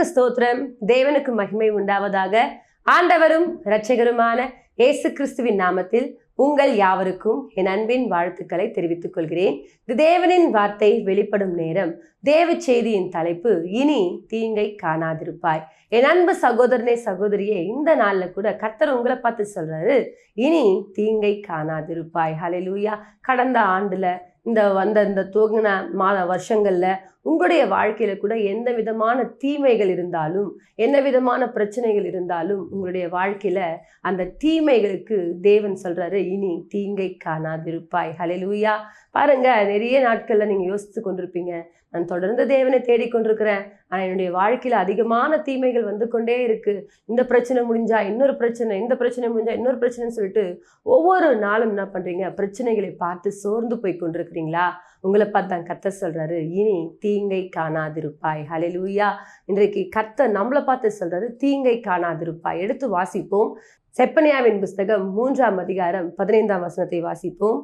கர்த்தருக்கு ஸ்தோத்திரம், தேவனுக்கு மகிமை உண்டாவதாக. ஆண்டவரும் இரட்சகருமான இயேசு கிறிஸ்துவின் நாமத்தில் உங்கள் யாவருக்கும் என் அன்பின் வாழ்த்துக்களை தெரிவித்துக் கொள்கிறேன். இது தேவனின் வார்த்தை வெளிப்படும் நேரம். தேவ செய்தியின் தலைப்பு, இனி தீங்கை காணாதிருப்பாய். என் அன்பு சகோதரனே சகோதரியே, இந்த நாள்ல கூட கர்த்தர் உங்களை பார்த்து சொல்றாரு, இனி தீங்கை காணாதிருப்பாய். ஹல்லேலூயா. கடந்த ஆண்டுல இந்த துவங்கின வருஷங்கள்ல உங்களுடைய வாழ்க்கையில கூட எந்த விதமான தீமைகள் இருந்தாலும், என்ன விதமான பிரச்சனைகள் இருந்தாலும், உங்களுடைய வாழ்க்கையில அந்த தீமைகளுக்கு தேவன் சொல்றாரு, இனி தீங்கை காணாதிருப்பாய். ஹல்லேலூயா. பாருங்க, நிறைய நாட்கள்ல நீங்க யோசித்து கொண்டிருப்பீங்க, நான் தொடர்ந்து தேவனை தேடிக்கொண்டிருக்கிறேன், ஆனா என்னுடைய வாழ்க்கையில அதிகமான தீமைகள் வந்து கொண்டே இருக்கு. இந்த பிரச்சனை முடிஞ்சா இன்னொரு பிரச்சனை, இந்த பிரச்சனை முடிஞ்சா இன்னொரு பிரச்சனைன்னு சொல்லிட்டு ஒவ்வொரு நாளும் என்ன பண்றீங்க, பிரச்சனைகளை பார்த்து சோர்ந்து போய் கொண்டிருக்கிறீங்களா? உங்களை பார்த்து தான் கர்த்தர் சொல்றாரு, இனி தீங்கை காணாதிருப்பாய். ஹல்லேலூயா. இன்றைக்கு கர்த்தர் நம்மளை பார்த்து சொல்றாரு, தீங்கை காணாதிருப்பாய். எடுத்து வாசிப்போம். செப்பனியாவின் புஸ்தகம் 3ஆம் அதிகாரம் 15ஆம் வசனத்தை வாசிப்போம்.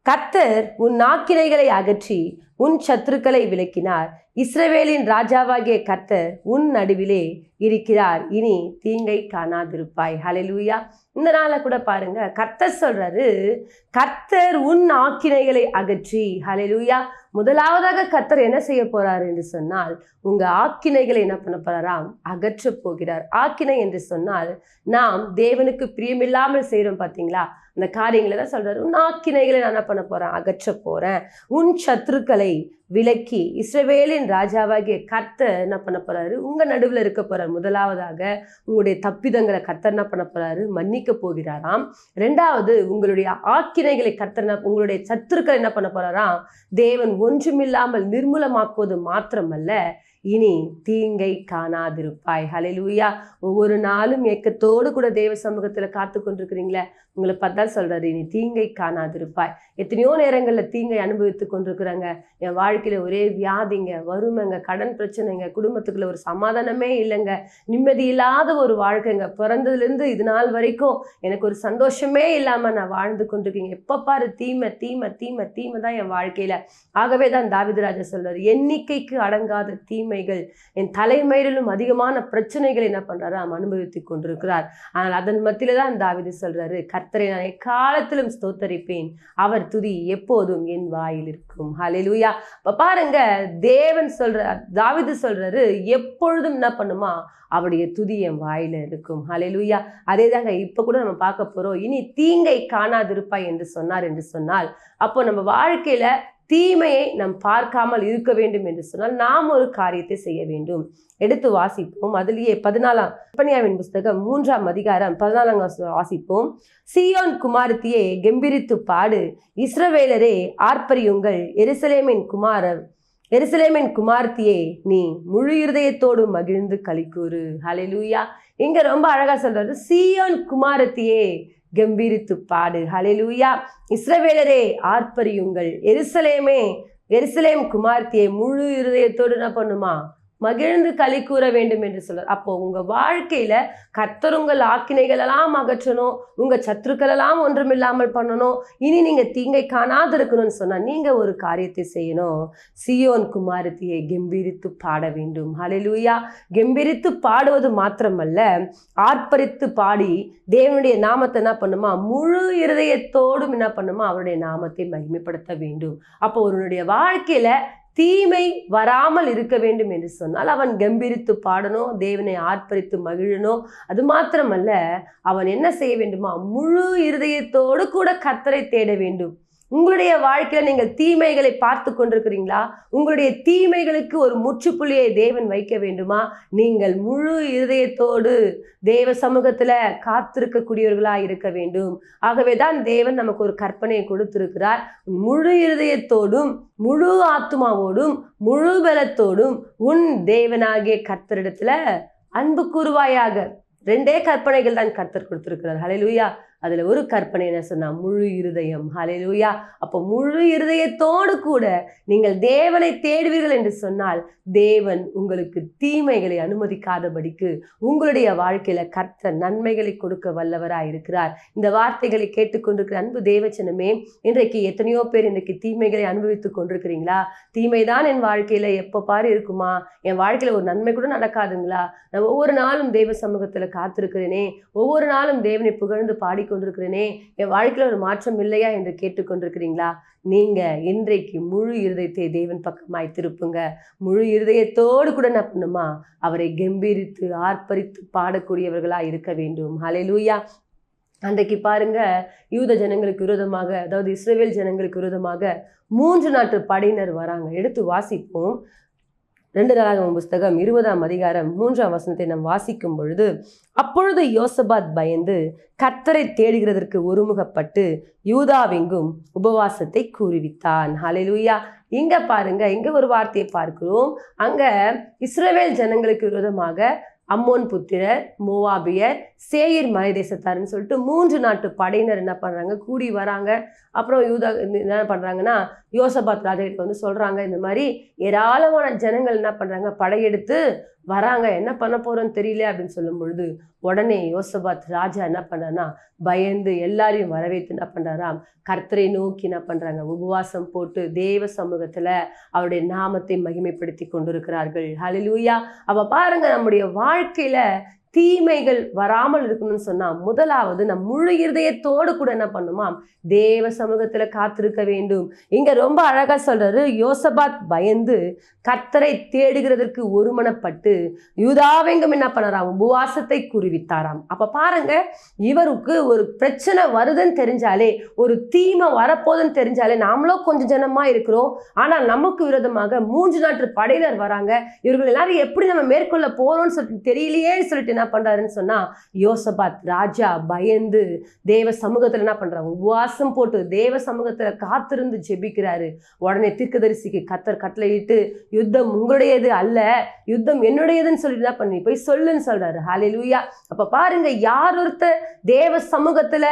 கர்த்தர் உன் ஆக்கினைகளை அகற்றி உன் சத்துருக்களை விலக்கினார். இஸ்ரவேலின் ராஜாவாகிய கர்த்தர் உன் நடுவிலே இருக்கிறார். இனி தீங்கை காணாதிருப்பாய். ஹல்லேலூயா. இந்த நாள கூட பாருங்க, கர்த்தர் சொல்றாரு, கர்த்தர் உன் ஆக்கினைகளை அகற்றி. ஹல்லேலூயா. முதலாவதாக கர்த்தர் என்ன செய்ய போறார் என்று சொன்னால், உங்க ஆக்கினைகளை என்ன பண்ண போறாராம்? அகற்ற போகிறார். ஆக்கினை என்று சொன்னால், நாம் தேவனுக்கு பிரியமில்லாமல் செய்யறோம் பார்த்தீங்களா, அந்த காரியங்களை தான் சொல்றாரு. உன் ஆக்கினைகளை நான் என்ன பண்ண போறேன்? அகற்ற போறேன். உன் சத்துருக்களை விலக்கி இஸ்ரவேலின் ராஜாவாகிய கர்த்தர் என்ன பண்ண போறாரு? உங்க நடுவில் இருக்க போறார். முதலாவதாக உங்களுடைய தப்பிதங்களை கர்த்தர் என்ன பண்ண போறாரு? மன்னிக்க போகிறாராம். ரெண்டாவது, உங்களுடைய ஆக்கினைகளை கர்த்தர் உங்களுடைய சத்துருக்களை என்ன பண்ண போறாராம்? தேவன் ஒன்றுமில்லாமல் நிர்மூலமாக்குவது மாத்திரமல்ல, இனி தீங்கை காணாதிருப்பாய். ஹல்லேலூயா. ஒவ்வொரு நாளும் ஏக்கத்தோடு கூட தேவ சமூகத்துல காத்து கொண்டிருக்கிறீங்களே, உங்களை பார்த்தா சொல்றாரு, இனி தீங்கை காணாதிருப்பாய். எத்தனையோ நேரங்கள்ல தீங்கை அனுபவித்து கொண்டிருக்கிறாங்க. என் வாழ்க்கையில ஒரே வியாதிங்க, வறுமைங்க, கடன் பிரச்சனைங்க, குடும்பத்துக்குள்ள ஒரு சமாதானமே இல்லைங்க, நிம்மதி இல்லாத ஒரு வாழ்க்கைங்க, பிறந்ததுல இருந்து இது நாள் வரைக்கும் எனக்கு ஒரு சந்தோஷமே இல்லாம நான் வாழ்ந்து கொண்டிருக்கீங்க. எப்ப பாரு தீமை தீமை தீமை தீமை தான் என் வாழ்க்கையில. ஆகவே தான் தாவீது ராஜா சொல்றாரு, எண்ணிக்கைக்கு அடங்காத தீமைகள், என் தலைமையிலும் அதிகமான பிரச்சனைகளை என்ன பண்றாரு? அனுபவித்துக் கொண்டிருக்கிறார். ஆனால் அதன் மத்தியில தான் தாவீது சொல்றாரு, கர்த்தரை நான் எக்காலத்திலும் ஸ்தோத்தரிப்பேன், அவர் துதி எப்போதும் என் வாயில் இருக்கும். ஹல்லேலூயா. இப்ப பாருங்க, தேவன் சொல்றார், தாவீது சொல்றாரு, எப்பொழுதும் என்ன பண்ணுமா? அவருடைய துதி என் வாயில இருக்கும். ஹல்லேலூயா. அதே தாங்க இப்ப கூட நம்ம பார்க்க போறோம். இனி தீங்கை காணாதிருப்பாய் என்று சொன்னார் என்று சொன்னால், அப்போ நம்ம வாழ்க்கையில தீமையை நாம் பார்க்காமல் இருக்க வேண்டும் என்று சொன்னால் நாம் ஒரு காரியத்தை செய்ய வேண்டும். எடுத்து வாசிப்போம். அதிலேயே 14ஆம் செப்பனியாவின் புஸ்தகம் 3ஆம் அதிகாரம் 14ஆம் வாசிப்போம். சீயோன் குமாரத்தியே கெம்பீரித்து பாடு, இஸ்ரவேலரே ஆர்ப்பரியுங்கள், எருசலேமின் குமாரத்தியே நீ முழு இருதயத்தோடு மகிழ்ந்து களிக்கூறு. ஹல்லேலூயா. இங்க ரொம்ப அழகா சொல்றாரு, சீயோன் குமாரத்தியே கம்பீரித்து பாடு. ஹல்லேலூயா. இஸ்ரவேலரே ஆர்ப்பரியுங்கள், எருசலேம் குமார்த்தியை முழு இருதயத்தோடு என்ன பண்ணுமா? மகிழ்ந்து களி கூற வேண்டும் என்று சொல்றார். அப்போ உங்க வாழ்க்கையில கர்த்தர் உங்கள் ஆக்கினைகள் எல்லாம் அகற்றணும், உங்க சத்துருக்கள் எல்லாம் ஒன்றுமில்லாமல் பண்ணணும், இனி நீங்க தீங்கை காணாது இருக்கணும்னு சொன்னா நீங்க ஒரு காரியத்தை செய்யணும். சீயோன் குமாரத்தியை கெம்பீரித்து பாட வேண்டும். ஹல்லேலூயா. கெம்பீரித்து பாடுவது மாத்திரமல்ல, ஆர்ப்பரித்து பாடி தேவனுடைய நாமத்தை என்ன பண்ணுமா? முழு இருதயத்தோடும் என்ன பண்ணுமா? அவருடைய நாமத்தை மகிமைப்படுத்த வேண்டும். அப்போ அவருடைய வாழ்க்கையில தீமை வராமல் இருக்க வேண்டும் என்று சொன்னால் அவன் கம்பீரித்து பாடணும், தேவனை ஆர்ப்பரித்து மகிழணும். அது மாத்திரமல்ல, அவன் என்ன செய்ய வேண்டுமா? முழு இருதயத்தோடு கூட கர்த்தரை தேட வேண்டும். உங்களுடைய வாழ்க்கையில நீங்கள் தீமைகளை பார்த்து கொண்டிருக்கிறீங்களா? உங்களுடைய தீமைகளுக்கு ஒரு முற்றுப்புள்ளியை தேவன் வைக்க வேண்டுமா? நீங்கள் முழு இருதயத்தோடு தேவ சமூகத்துல காத்திருக்கக்கூடியவர்களா இருக்க வேண்டும். ஆகவே தான் தேவன் நமக்கு ஒரு கற்பனையை கொடுத்திருக்கிறார். முழு இருதயத்தோடும் முழு ஆத்மாவோடும் முழு பலத்தோடும் உன் தேவனாகிய கர்த்தரிடத்துல அன்பு கூறுவாயாக. 2 கற்பனைகள் தான் கர்த்தர் கொடுத்திருக்கிறார். ஹல்லேலூயா. அதுல ஒரு கற்பனை என்ன சொன்னா, முழு இருதயம். ஹல்லேலூயா. அப்போ முழு இருதயத்தோடு கூட நீங்கள் தேவனை தேடுவீர்கள் என்று சொன்னால் தேவன் உங்களுக்கு தீமைகளை அனுமதிக்காதபடிக்கு உங்களுடைய வாழ்க்கையில கர்த்தர் நன்மைகளை கொடுக்க வல்லவராய் இருக்கிறார். இந்த வார்த்தைகளை கேட்டுக்கொண்டிருக்கிற அன்பு தேவச்சனமே, இன்றைக்கு எத்தனையோ பேர் இன்றைக்கு தீமைகளை அனுபவித்துக் கொண்டிருக்கிறீங்களா? தீமைதான் என் வாழ்க்கையில எப்ப பாரு இருக்குமா, என் வாழ்க்கையில ஒரு நன்மை கூட நடக்காதுங்களா, நான் ஒவ்வொரு நாளும் தேவ சமூகத்துல காத்திருக்கிறேனே, ஒவ்வொரு நாளும் தேவனை புகழ்ந்து பாடிக்கொண்டிருக்கிறேனே, என் வாழ்க்கையில ஒரு மாற்றம் இல்லையா என்று கேட்டுக்கொண்டிருக்கிறீங்களா? நீங்க இன்றைக்கு முழு இருதயத்தை தேவன் பக்கமாய் திருப்புங்க. முழு இருதயத்தோடு கூட என்ன பண்ணுமா, அவரை கம்பீரித்து ஆர்ப்பரித்து பாடக்கூடியவர்களா இருக்க வேண்டும். ஹல்லேலூயா. அன்றைக்கு பாருங்க, யூத ஜனங்களுக்கு விரோதமாக, அதாவது இஸ்ரவேல் ஜனங்களுக்கு விரோதமாக 3 நாட்டு படையினர் வராங்க. எடுத்து வாசிப்போம். 2 நாளாகமம் புஸ்தகம் 20ஆம் அதிகாரம் 3ஆம் வசனத்தை நாம் வாசிக்கும் பொழுது, அப்பொழுது யோசபாத் பயந்து கர்த்தரை தேடுகிறதற்கு ஒருமுகப்பட்டு யூதாவெங்கும் உபவாசத்தை கூறுவித்தான். ஹல்லேலூயா. இங்க பாருங்க, இங்க ஒரு வார்த்தையை பார்க்கிறோம். அங்க இஸ்ரவேல் ஜனங்களுக்கு விரோதமாக அம்மோன் புத்திரர், மோவாபியர், சேயீர் மலை தேசத்தார்னு சொல்லிட்டு 3 நாட்டு படையினர் என்ன பண்றாங்க, கூடி வராங்க. அப்புறம் யூதா என்ன பண்றாங்கன்னா, யோசபாத் ராஜா கிட்ட வந்து சொல்றாங்க, இந்த மாதிரி ஏராளமான ஜனங்கள் என்ன பண்றாங்க, படையெடுத்து வராங்க, என்ன பண்ண போறோம்னு தெரியல அப்படின்னு சொல்லும் பொழுது, உடனே யோசபாத் ராஜா என்ன பண்றாருன்னா, பயந்து எல்லாரையும் வரவேற்று என்ன பண்றாராம், கர்த்தரை நோக்கி என்ன பண்றாங்க, உபவாசம் போட்டு தேவ சமூகத்துல அவருடைய நாமத்தை மகிமைப்படுத்தி கொண்டிருக்கிறார்கள். ஹல்லேலூயா. அப்ப பாருங்க, நம்முடைய வாழ்க்கையில தீமைகள் வராமல் இருக்கணும்னு சொன்னா முதலாவது நம் முழு இருதயத்தோடு கூட என்ன பண்ணுமா, தேவ சமூகத்துல காத்திருக்க வேண்டும். இங்க ரொம்ப அழகா சொல்றாரு, யோசபாத் பயந்து கர்த்தரை தேடுகிறதற்கு ஒருமனப்பட்டு யூதாவெங்கும் என்ன பண்ணாராம், உபவாசத்தை கூறுவித்தாராம். அப்ப பாருங்க, இவருக்கு ஒரு பிரச்சனை வருதுன்னு தெரிஞ்சாலே, ஒரு தீமை வரப்போதுன்னு தெரிஞ்சாலே, நாமளும் கொஞ்சம் ஜனமா இருக்கிறோம், ஆனால் நமக்கு விரோதமாக 3 நாட்டு படையினர் வராங்க, இவர்கள் எல்லாரும் எப்படி நம்ம மேற்கொள்ள போறோம்னு சொல்லிட்டு தெரியலையேன்னு சொல்லிட்டு என்ன பண்றாருன்னு சொன்னா, யோசபாத் ராஜா பயந்து தேவ சமூகத்துல என்ன பண்றாங்க, உபவாசம் போட்டு தேவ சமூகத்துல காத்திருந்து ஜெபிக்கிறாரு. உடனே தீர்க்கதரிசிக்கு கர்த்தர் கட்டளையிட்டு, யுத்தம் உங்களுடையது அல்ல, யுத்தம் என்னுடையதுன்னு சொல்லிட்டு என்ன பண்ணி போய் சொல்லுன்னு சொல்றாரு. ஹல்லேலூயா. அப்ப பாருங்க, யார் ஒருத்தர் தேவ சமூகத்துல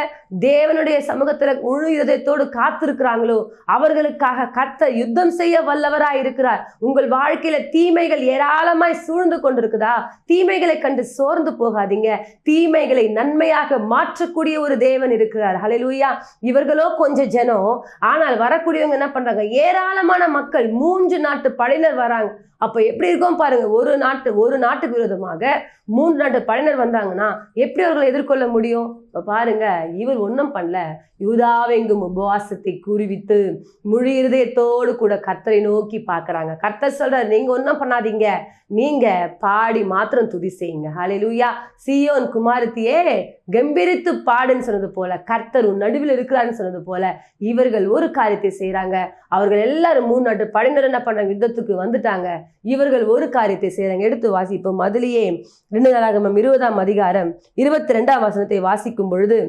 தேவனுடைய சமூகத்துல முழு இதயத்தோடு காத்திருக்கிறாங்களோ அவர்களுக்காக கர்த்தர் யுத்தம் செய்ய வல்லவராய் இருக்கிறார். உங்கள் வாழ்க்கையில தீமைகள் ஏராளமாய் சூழ்ந்து கொண்டிருக்குதா? தீமைகளை கண்டு சோர்ந்து போகாதீங்க. தீமைகளை நன்மையாக மாற்றக்கூடிய ஒரு தேவன் இருக்கிறார். ஹல்லேலூயா. இவர்களோ கொஞ்சம் ஜனம், ஆனால் வரக்கூடியவங்க என்ன பண்றாங்க, ஏராளமான மக்கள். 3 நாட்டு படையினர் வராங்க. அப்ப எப்படி இருக்கும் பாருங்க, ஒரு நாட்டுக்கு விரோதமாக 3 நாட்டு படையினர் வந்தாங்கன்னா எப்படி அவர்களை எதிர்கொள்ள முடியும்? இப்ப பாருங்க, இவர் ஒன்றும் பண்ணல, யூதாவெங்கும் உபவாசத்தை கூறுவித்து முழு இருதயத்தோடு கூட கர்த்தரை நோக்கி பார்க்கறாங்க. கர்த்தர் சொல்றாரு, நீங்க ஒன்றும் பண்ணாதீங்க, நீங்க பாடி மாத்திரம் துதி செய்யுங்க. ஹல்லேலூயா. சீயோன் குமாரத்தியே கம்பீரித்து பாடுன்னு சொன்னது போல, கர்த்தர் உன் நடுவில் இருக்கிறான்னு சொன்னது போல, இவர்கள் ஒரு காரியத்தை செய்யறாங்க. அவர்கள் எல்லாரும் 3 நாட்டு படையினர் என்ன பண்றாங்க, யுத்தத்துக்கு வந்துட்டாங்க. இவர்கள் ஒரு காரியத்தை செய்யறாங்க. எடுத்து வாசிப்போம். அதிலேயே 2 நாளாகமம் 20ஆம் அதிகாரம் 22ஆம் வசனத்தை வாசிக்கும் பொழுது,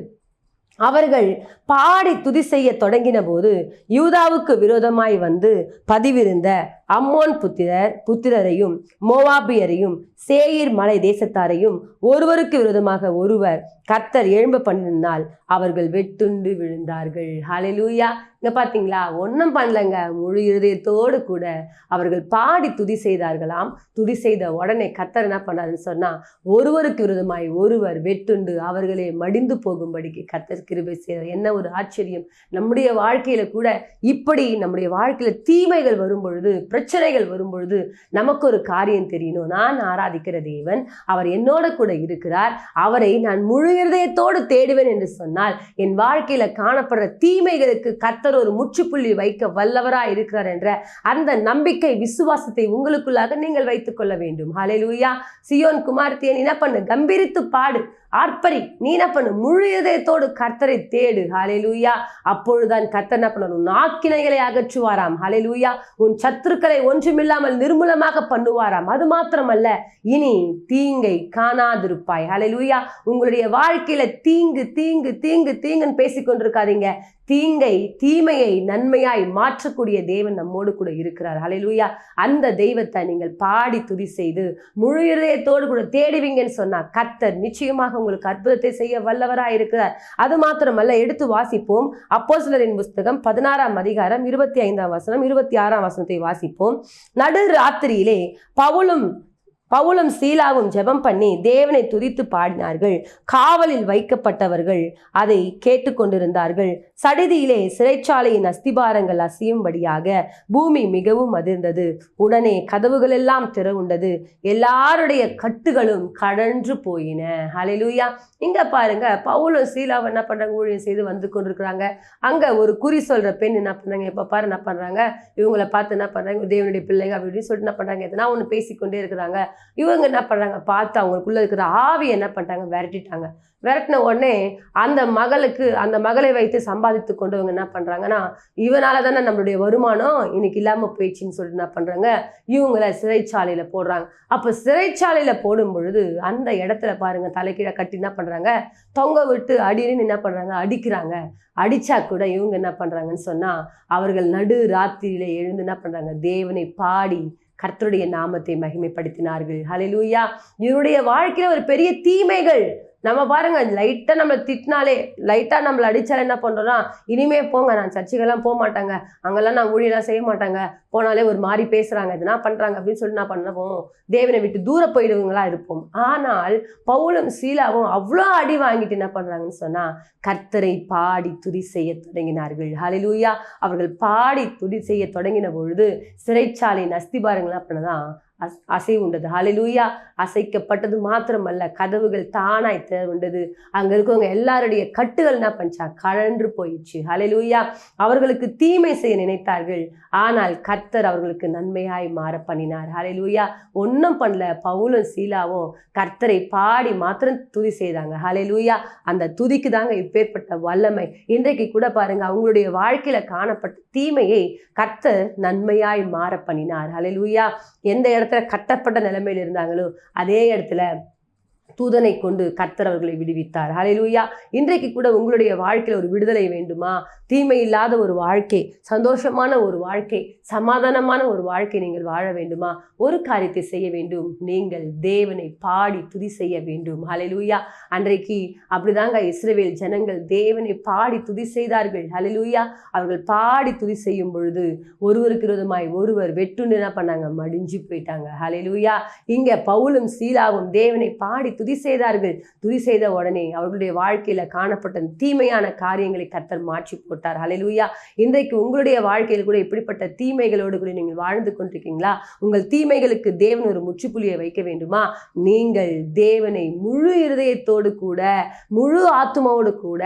அவர்கள் பாடி துதி செய்ய தொடங்கின போது யூதாவுக்கு விரோதமாய் வந்து பதிவிருந்த அம்மோன் புத்திரரையும் மோவாபியரையும் சேயீர் மலை தேசத்தாரையும் ஒருவருக்கு விரோதமாக ஒருவர் கர்த்தர் எழும்ப பண்ணினால் அவர்கள் வெட்டுண்டு விழுந்தார்கள். ஹல்லேலூயா. இங்க பாத்தீங்களா, ஒன்றும் பண்ணலங்க, முழு இருதயத்தோடு கூட அவர்கள் பாடி துதி செய்தார்களாம். துதி செய்த உடனே கர்த்தர் என்ன பண்ணாருன்னு சொன்னா, ஒருவருக்கு விரோதமாய் ஒருவர் வெட்டுண்டு அவர்களே மடிந்து போகும்படிக்கு கர்த்தர் கிருபை செய்தார். என்ன ஒரு ஆச்சரியம்! நம்முடைய வாழ்க்கையில கூட இப்படி நம்முடைய வாழ்க்கையில தீமைகள் வரும் பொழுது, பிரச்சனைகள் வரும் பொழுது நமக்கு ஒரு காரியம் தெரியணும். நான் ஆராதிக்கிற தேவன், அவர் என்னோட கூட இருக்கிறார், அவரை நான் முழு இருதயத்தோடு தேடுவேன் என்று சொன்னால் என் வாழ்க்கையில காணப்படுற தீமைகளுக்கு கர்த்தர் ஒரு முற்றுப்புள்ளி வைக்க வல்லவராய் இருக்கிறார் என்ற அந்த நம்பிக்கை, விசுவாசத்தை உங்களுக்குள்ளாக நீங்கள் வைத்துக் கொள்ள வேண்டும். ஹல்லேலூயா. சீயோன் குமாரத்தியே, நீ என்ன பண்ணு, கம்பீரித்து பாடு, ஆர்ப்பரி, நீ என்ன பண்ணு, முழு இதயத்தோடு கர்த்தரை தேடு. ஹல்லேலூயா. அப்பொழுதுதான் கர்த்தர் என்ன பண்ணணும், உன் ஆக்கினைகளை அகற்றுவாராம். ஹல்லேலூயா. உன் சத்துருக்களை ஒன்றுமில்லாமல் நிர்மூலமாக பண்ணுவாராம். அது மாத்திரமல்ல, இனி தீங்கை காணாதிருப்பாய். ஹல்லேலூயா. உங்களுடைய வாழ்க்கையில தீங்கு தீங்கு தீங்கு தீங்குன்னு பேசிக்கொண்டிருக்காதீங்க. தீங்கை தீமையை நன்மையாய் மாற்றக்கூடிய தேவன் நம்மோடு கூட இருக்கிறார். ஹல்லேலூயா. அந்த தெய்வத்தை நீங்கள் பாடி துதி செய்து முழு இதயத்தோடு கூட தேடுவீங்கன்னு சொன்னா கர்த்தர் நிச்சயமாக உங்களுக்கு அற்புதத்தை செய்ய வல்லவராய் இருக்கிறார். அது மாத்திரமல்ல, எடுத்து வாசிப்போம். அப்போஸ்தலரின் புஸ்தகம் 16ஆம் அதிகாரம் 25ஆம் வசனம் 26ஆம் வசனத்தை வாசிப்போம். நடு ராத்திரியிலே பவுலும் சீலாவும் ஜெபம் பண்ணி தேவனை துதித்து பாடினார்கள். காவலில் வைக்கப்பட்டவர்கள் அதை கேட்டுக்கொண்டிருந்தார்கள். சடிதியிலே சிறைச்சாலையின் அஸ்திபாரங்கள் அசையும்படியாக பூமி மிகவும் அதிர்ந்தது. உடனே கதவுகள் எல்லாம் திறவுண்டது. எல்லாருடைய கட்டுகளும் கழன்று போயின. ஹல்லேலூயா. இங்க பாருங்க, பவுலும் சீலாவும் என்ன பண்றாங்க? ஊழியம் செய்து வந்து கொண்டிருக்கிறாங்க. அங்க ஒரு குறி சொல்ற பெண் என்ன பண்றாங்க? எப்ப பாரு என்ன பண்றாங்க? இவங்களை பார்த்து என்ன பண்றாங்க? தேவனுடைய பிள்ளைங்க அப்படின்னு சொல்லிட்டு என்ன பண்றாங்க? எதனா ஒண்ணு பேசிக்கொண்டே இருக்கிறாங்க. இவங்க என்ன பண்றாங்க? பார்த்து அவங்களுக்குள்ள இருக்கிற ஆவி என்ன பண்ணிட்டாங்க? விரட்டிட்டாங்க. விரட்டின உடனே அந்த மகளை வைத்து சம்பாதித்து கொண்டவங்க என்ன பண்றாங்கன்னா, இவனால தானே நம்மளுடைய வருமானம் இன்னைக்கு இல்லாம போயிடுச்சுன்னு சொல்லிட்டு என்ன பண்றாங்க? இவங்களை சிறைச்சாலையில போடுறாங்க. அப்ப சிறைச்சாலையில போடும் பொழுது அந்த இடத்துல பாருங்க, தலைக்கீழ கட்டி என்ன பண்றாங்க? தொங்க விட்டு அடின்னு என்ன பண்றாங்க? அடிக்கிறாங்க. அடிச்சா கூட இவங்க என்ன பண்றாங்கன்னு சொன்னா, அவர்கள் நடு ராத்திரியில எழுந்து என்ன பண்றாங்க? தேவனை பாடி கர்த்தருடைய நாமத்தை மகிமைப்படுத்தினார்கள். ஹல்லேலூயா. இவருடைய வாழ்க்கையில ஒரு பெரிய தீமைகள் நம்ம பாருங்க, லைட்டா நம்மளை திட்டினாலே, லைட்டா நம்மளை அடிச்சாலே என்ன பண்றோம்னா, இனிமே போங்க, நான் சர்ச்சுக்கெல்லாம் போக மாட்டாங்க, அங்கெல்லாம் நான் ஊழியெல்லாம் செய்ய மாட்டாங்க, போனாலே ஒரு மாதிரி பேசுறாங்க, இதனா பண்றாங்க அப்படின்னு சொல்லிட்டு நான் பண்ணுவோம், தேவனை விட்டு தூர போயிடுவங்களா இருப்போம். ஆனால் பவுலும் சீலாவும் அவ்வளோ அடி வாங்கிட்டு என்ன பண்றாங்கன்னு சொன்னா, கர்த்தரை பாடி துதி செய்ய தொடங்கினார்கள். ஹல்லேலூயா. அவர்கள் பாடி துதி செய்ய தொடங்கின பொழுது சிறைச்சாலையின் அஸ்திபாரங்கள் என்ன பண்ணதான் அசை உண்டது. ஹல்லேலூயா. அசைக்கப்பட்டது மாத்திரமல்ல, கதவுகள் தானாய் திறவுண்டது. அங்க இருக்கவங்க எல்லாருடைய கட்டுகள் என்ன பண்ணா? கழன்று போயிடுச்சு. ஹல்லேலூயா. அவர்களுக்கு தீமை செய்ய நினைத்தார்கள், ஆனால் கர்த்தர் அவர்களுக்கு நன்மையாய் மாற பண்ணினார். ஹல்லேலூயா. ஒன்றும் பண்ணல, பவுலும் சீலாவும் கர்த்தரை பாடி மாத்திரம் துதி செய்தாங்க. ஹல்லேலூயா. அந்த துதிக்கு தாங்க இப்பேற்பட்ட வல்லமை. இன்றைக்கு கூட பாருங்க, அவங்களுடைய வாழ்க்கையில காணப்பட்ட தீமையை கர்த்தர் நன்மையாய் மாற பண்ணினார். ஹல்லேலூயா. எந்த இடத்துல கட்டப்பட்ட நிலைமையில் இருந்தாங்களோ அதே இடத்துல தூதனை கொண்டு கர்த்தர் அவர்களை விடுவித்தார். ஹல்லேலூயா. இன்றைக்கு கூட உங்களுடைய வாழ்க்கையில் ஒரு விடுதலை வேண்டுமா? தீமை இல்லாத ஒரு வாழ்க்கை, சந்தோஷமான ஒரு வாழ்க்கை, சமாதானமான ஒரு வாழ்க்கை நீங்கள் வாழ வேண்டுமா? ஒரு காரியத்தை செய்ய வேண்டும், நீங்கள் தேவனை பாடி துதி செய்ய வேண்டும். ஹல்லேலூயா. அன்றைக்கு அப்படிதாங்க இஸ்ரவேல் ஜனங்கள் தேவனை பாடி துதி செய்தார்கள். ஹல்லேலூயா. அவர்கள் பாடி துதி செய்யும் பொழுது ஒருவருக்கு விரோதமாய் ஒருவர் வெட்டுன்னு என்ன பண்ணாங்க? மடிஞ்சு போயிட்டாங்க. ஹல்லேலூயா. இங்க பவுலும் சீலாவும் தேவனை பாடி துதி செய்தார்கள். துதி செய்த உடனே அவர்களுடைய வாழ்க்கையில காணப்பட்ட தீமையான காரியங்களை கர்த்தர் மாற்றி போட்டார். ஹல்லேலூயா. இன்றைக்கு உங்களுடைய வாழ்க்கையில் கூட இப்படிப்பட்ட தீமைகளோடு கூட நீங்கள் வாழ்ந்து கொண்டிருக்கீங்களா? உங்கள் தீமைகளுக்கு தேவன் ஒரு முற்றுப்புள்ளியை வைக்க வேண்டுமா? நீங்கள் தேவனை முழு இருதயத்தோடு கூட, முழு ஆத்துமாவோடு கூட,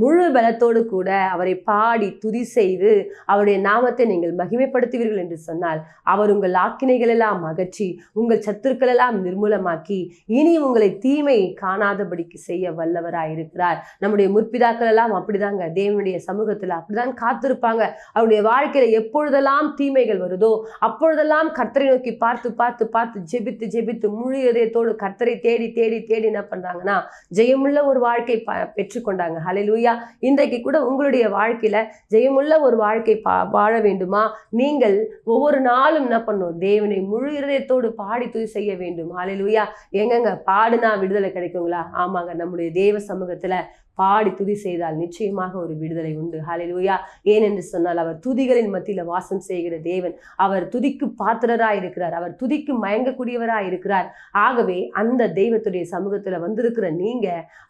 முழு பலத்தோடு கூட அவரை பாடி துதி செய்து அவருடைய நாமத்தை நீங்கள் மகிமைப்படுத்துவீர்கள் என்று சொன்னால், அவர் உங்கள் ஆக்கினைகள் எல்லாம் அகற்றி உங்கள் சத்துருக்கள் எல்லாம் நிர்மூலமாக்கி இனி உங்களை தீமை காணாதபடிக்கு செய்ய வல்லவராயிருக்கிறார். நம்முடைய முற்பிதாக்கள் எல்லாம் அப்படிதாங்க தேவனுடைய சமூகத்துல அப்படிதான் காத்திருப்பாங்க. அவருடைய வாழ்க்கையில எப்பொழுதெல்லாம் தீமைகள் வருதோ அப்பொழுதெல்லாம் கர்த்தரை நோக்கி பார்த்து பார்த்து பார்த்து ஜெபித்து ஜெபித்து முழு இதயத்தோடு கர்த்தரை தேடி தேடி தேடி என்ன பண்றாங்கன்னா ஜெயமுள்ள ஒரு வாழ்க்கை பெற்றுக்கொண்டாங்க. ஹல்லேலூயா. இன்றைக்கு கூட உங்களுடைய வாழ்க்கையில ஜெயமுள்ள ஒரு வாழ்க்கை வாழ வேண்டுமா? நீங்கள் ஒவ்வொரு நாளும் என்ன பண்ணணும்? தேவனை முழு இதயத்தோடு பாடி துதி செய்ய வேண்டும். ஹல்லேலூயா. எங்கங்க பாடுனா விடுதலை கிடைக்குங்களா? ஆமாங்க, நம்முடைய தேவ சமூகத்துல பாடி துதி செய்தால் நிச்சயமாக ஒரு விடுதலை உண்டு. ஹல்லேலூயா. ஏனென்று சொன்னால் அவர் துதிகளின் மத்தியில வாசம் செய்கிற தேவன். அவர் துதிக்கு பாத்திரராய் இருக்கிறார். அவர் துதிக்கு மயங்கக்கூடியவராய் இருக்கிறார். ஆகவே அந்த தெய்வத்துடைய சமூகத்துல வந்திருக்கிற நீங்க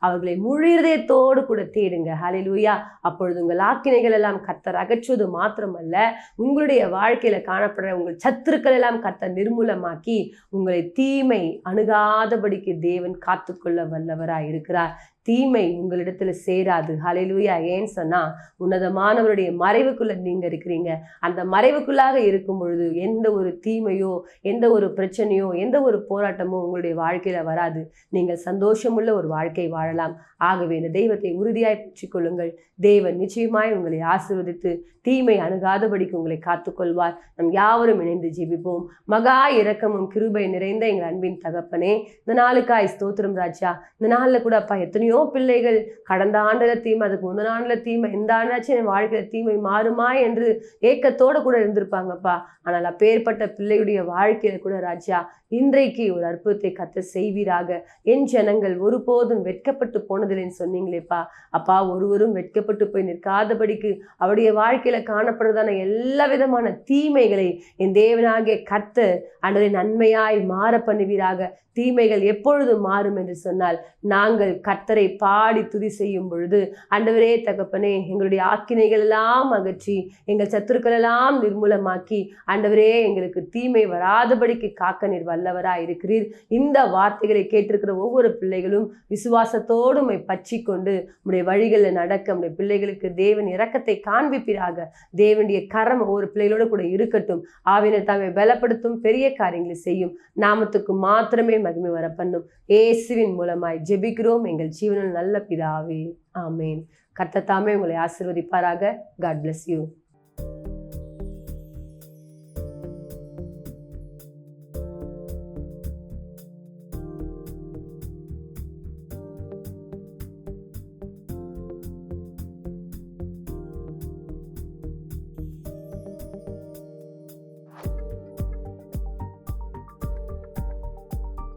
அவர்களை முழு இதயத்தோடு கூட தேடுங்க. ஹல்லேலூயா. அப்பொழுது உங்கள் ஆக்கினைகள் எல்லாம் கர்த்தர் அகற்றுவது மாத்திரமல்ல, உங்களுடைய வாழ்க்கையில காணப்படுற உங்கள் சத்துருக்கள் எல்லாம் கர்த்தர் நிர்மூலமாக்கி உங்களை தீமை அணுகாதபடிக்கு தேவன் காத்துக்கொள்ள வல்லவராய் இருக்கிறார். தீமை உங்களிடத்துல சேராது. ஹல்லேலூயா. ஏன்னு சொன்னா உன்னதமானவருடைய மறைவுக்குள்ள நீங்க இருக்கிறீங்க. அந்த மறைவுக்குள்ளாக இருக்கும் பொழுது எந்த ஒரு தீமையோ, எந்த ஒரு பிரச்சனையோ, எந்த ஒரு போராட்டமோ உங்களுடைய வாழ்க்கையில வராது. நீங்கள் சந்தோஷமுள்ள ஒரு வாழ்க்கை வாழலாம். ஆகவே இந்த தெய்வத்தை உறுதியாய் பற்றிக் கொள்ளுங்கள். தேவன் நிச்சயமாய் உங்களை ஆசீர்வதித்து தீமை அணுகாதபடிக்கு உங்களை காத்துக்கொள்வார். நம் யாவரும் இணைந்து ஜெபிப்போம். மகா இரக்கமும் கிருபை நிறைந்த எங்கள் அன்பின் தகப்பனே, இந்த நாளுக்காய் ஸ்தோத்திரம் ராஜா. இந்த நாள்ல கூட அப்பா எத்தனையோ எத்தனையோ பிள்ளைகள் கடந்த ஆண்டுல தீமை, அதுக்கு முந்தின ஆண்டுல தீமை, இந்த ஆண்டாச்சும் என் வாழ்க்கையில தீமை மாறுமா என்று ஏக்கத்தோடு கூட இருந்திருப்பாங்கப்பா. ஆனால் அப்பேற்பட்ட பிள்ளையுடைய வாழ்க்கையில கூட ராஜா இன்றைக்கு ஒரு அற்புதத்தை கர்த்தர் செய்வீராக. என் ஜனங்கள் ஒருபோதும் வெட்கப்பட்டு போனதில்லைன்னு சொன்னீங்களேப்பா. அப்பா, ஒருவரும் வெட்கப்பட்டு போய் நிற்காதபடிக்கு அவருடைய வாழ்க்கையில காணப்படுறதான எல்லா விதமான தீமைகளை என் தேவனாகிய கர்த்தர் ஆண்டவரே நன்மையாய் மாற பண்ணுவீராக. தீமைகள் எப்பொழுது மாறும் என்று சொன்னால், நாங்கள் கர்த்தரை பாடி துதி செய்யும் பொழுது. ஆண்டவரே தகப்பனே, எங்களுடைய ஆக்கினைகள் எல்லாம் அகற்றி, எங்கள் சத்துருக்கள் எல்லாம் நிர்மூலமாக்கி, ஆண்டவரே எங்களுக்கு தீமை வராதபடிக்கு காக்க நீர் வல்லவராய் இருக்கிறீர். இந்த வார்த்தைகளை கேட்டிருக்கிற ஒவ்வொரு பிள்ளைகளும் விசுவாசத்தோடு உம்மை பற்றி கொண்டு உம்முடைய வழிகளில் நடக்க உம்முடைய பிள்ளைகளுக்கு தேவன் இரக்கத்தை காண்பிப்பீராக. தேவனுடைய கரம் ஒவ்வொரு பிள்ளைகளோடு கூட இருக்கட்டும். ஆவினர் தாமே பலப்படுத்தும், பெரிய காரியங்களை செய்யும். நாமத்துக்கு மாத்திரமே மகிமை வர பண்ணும். இயேசுவின் மூலமாய் ஜெபிக்கிறோம் எங்கள் ஜீவனில் நல்ல பிதாவே, ஆமேன். கர்த்தர் தாமே உங்களை ஆசீர்வதிப்பாராக. God bless you.